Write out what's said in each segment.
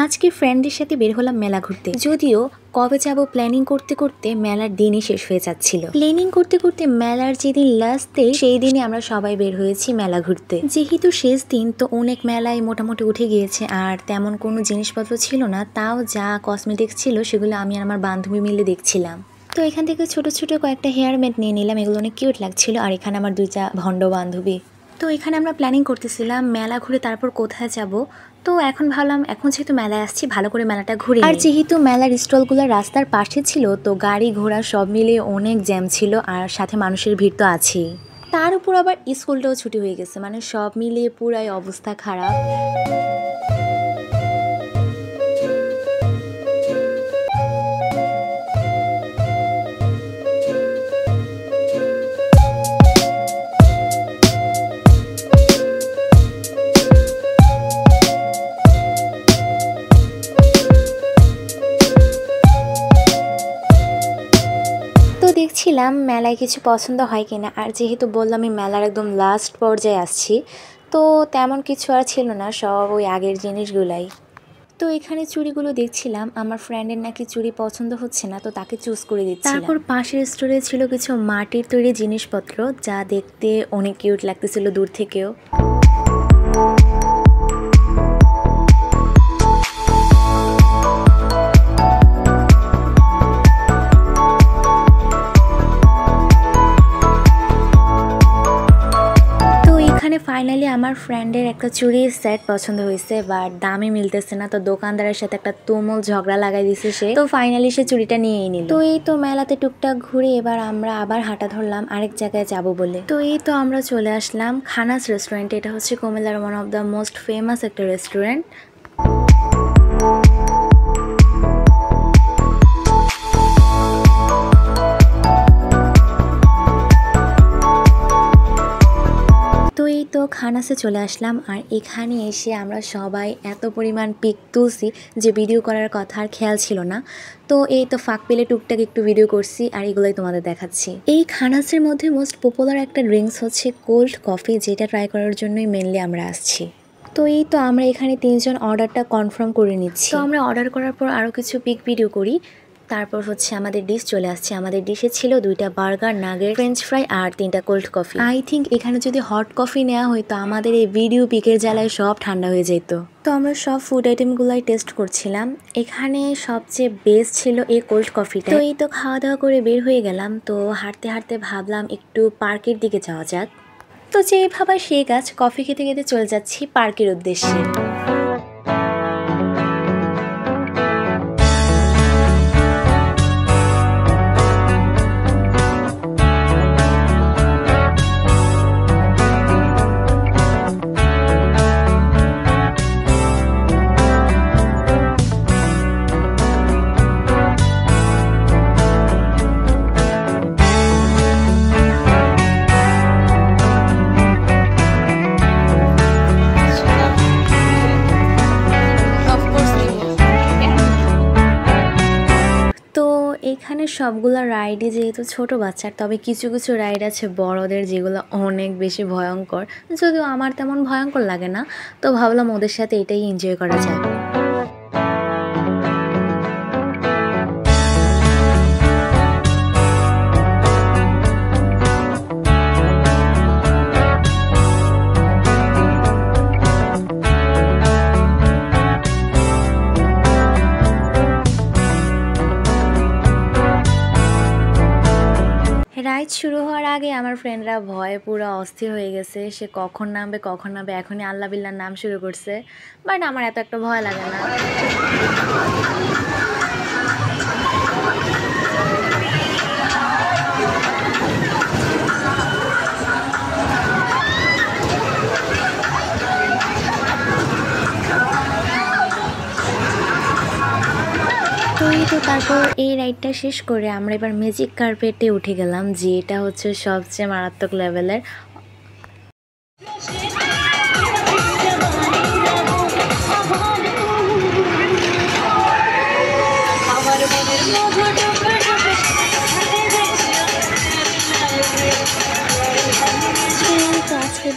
আজকে ফ্রেন্ডদের সাথে বের হলাম মেলা ঘুরতে। যদিও কবে যাব প্ল্যানিং করতে করতে মেলার দিনই শেষ হয়ে যাচ্ছিল। প্ল্যানিং করতে করতে মেলার যেদিন লাস্ট ডে সেই দিনই আমরা সবাই বের হয়েছি মেলা ঘুরতে। যেহেতু শেষ দিন তো অনেক মেলায় মোটামুটি উঠে গিয়েছে আর তেমন কোনো জিনিসপত্র ছিল না, তাও যা কসমেটিক্স ছিল সেগুলো আমি আর আমার বান্ধবী মিলে দেখছিলাম। তো এখান থেকে ছোট ছোট কয়েকটা হেয়ার ম্যাট নিয়ে নিলাম, এগুলো অনেক কিউট লাগছিল। আর এখানে আমার দুইটা ভণ্ড বান্ধবী। তো এখানে আমরা প্ল্যানিং করতেছিলাম মেলা ঘুরে তারপর কোথায় যাব। তো এখন ভাবলাম এখন যেহেতু মেলায় আসছি ভালো করে মেলাটা ঘুরে। আর যেহেতু মেলার স্টলগুলো রাস্তার পাশে ছিল তো গাড়ি ঘোড়া সব মিলিয়ে অনেক জ্যাম ছিল আর সাথে মানুষের ভিড় তো আছেই। তার উপর আবার স্কুলটাও ছুটি হয়ে গেছে, মানে সব মিলিয়ে পুরাই অবস্থা খারাপ। দেখছিলাম মেলায় কিছু পছন্দ হয় কিনা। আর যেহেতু বললাম আমি মেলার একদম লাস্ট পর্যায়ে আসছি তো তেমন কিছু আর ছিল না, সব ওই আগের জিনিসগুলাই। তো এখানে চুড়িগুলো দেখছিলাম, আমার ফ্রেন্ডের নাকি চুড়ি পছন্দ হচ্ছে না তো তাকে চুজ করে দিচ্ছি। তারপর পাশের স্টোরে ছিল কিছু মাটির তৈরি জিনিসপত্র যা দেখতে অনেক কিউট লাগতেছিল দূর থেকেও। ফাইনালি আমার ফ্রেন্ডের একটা চুড়ির সেট পছন্দ হয়েছে, বাট দামে মিলতেছে না। তো দোকানদারের সাথে একটা তুমুল ঝগড়া লাগাই দিছে সে। তো ফাইনালি সে চুড়িটা নিয়েই নিল। তো এই তো মেলাতে টুকটাক ঘুরে এবার আমরা আবার হাঁটা ধরলাম আরেক জায়গায় যাব বলে। তো এই তো আমরা চলে আসলাম খানাস রেস্টুরেন্টে। এটা হচ্ছে কুমিল্লার one of the most famous একটা রেস্টুরেন্ট। তো খানাসে চলে আসলাম আর এখানে এসে আমরা সবাই এত পরিমাণ পিক তুলছি যে ভিডিও করার কথা আর খেয়াল ছিল না। তো এই তো ফাঁক পেলে টুকটাক একটু ভিডিও করছি আর এগুলোই তোমাদের দেখাচ্ছি। এই খানাসের মধ্যে মোস্ট পপুলার একটা ড্রিঙ্কস হচ্ছে কোল্ড কফি, যেটা ট্রাই করার জন্যই মেনলি আমরা আসছি। তো এই তো আমরা এখানে 3 জন অর্ডারটা কনফার্ম করে নিচ্ছি। তো আমরা অর্ডার করার পর আরও কিছু পিক ভিডিও করি। তারপর হচ্ছে আমাদের ডিশ চলে আসছে। আমাদের ডিশে ছিল 2টা বার্গার, নাগেট, ফ্রেঞ্চ ফ্রাই আর 3টা কোল্ড কফি। আই থিঙ্ক এখানে যদি হট কফি নেওয়া হয়তো আমাদের এই ভিডিও পিকের জ্বালায় সব ঠান্ডা হয়ে যেত। তো আমরা সব ফুড আইটেমগুলাই টেস্ট করছিলাম। এখানে সবচেয়ে বেস্ট ছিল এই কোল্ড কফিটা। তো এই তো খাওয়া দাওয়া করে বের হয়ে গেলাম। তো হাঁটতে হাঁটতে ভাবলাম একটু পার্কের দিকে যাওয়া যাক। তো যেই ভাবা সেই কাজ, কফি খেতে খেতে চলে যাচ্ছি পার্কের উদ্দেশ্যে। এখানে সবগুলো রাইডই যেহেতু ছোট বাচ্চার, তবে কিছু কিছু রাইড আছে বড়দের যেগুলো অনেক বেশি ভয়ঙ্কর। যদিও আমার তেমন ভয়ঙ্কর লাগে না, তো ভাবলাম ওদের সাথে এটাই এনজয় করা যায়। রাইড শুরু হওয়ার আগে আমার ফ্রেন্ডরা ভয়ে পুরো অস্থির হয়ে গেছে, সে কখন নামবে এখনই আল্লাহ বিল্লার নাম শুরু করছে। বাট আমার এত একটা ভয় লাগে না। তো তারপর এই রাইডটা শেষ করে আমরা এবার ম্যাজিক কার্পেটে উঠে গেলাম, যেটা হচ্ছে সবচেয়ে মারাত্মক লেভেলের।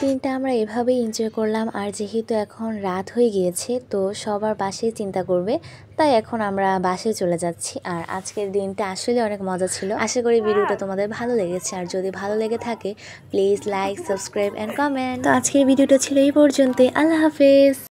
দিনটা আমরা এভাবেই এনজয় করলাম। আর যেহেতু এখন রাত হয়ে গিয়েছে তো সবার বাসায় চিন্তা করবে, তাই এখন আমরা বাসায় চলে যাচ্ছি। আর আজকের দিনটা আসলে অনেক মজা ছিল। আশা করি ভিডিওটা তোমাদের ভালো লেগেছে, আর যদি ভালো লেগে থাকে please like, subscribe and comment. তো আজকের ভিডিওটা ছিল এই পর্যন্তই। আল্লাহ হাফেজ।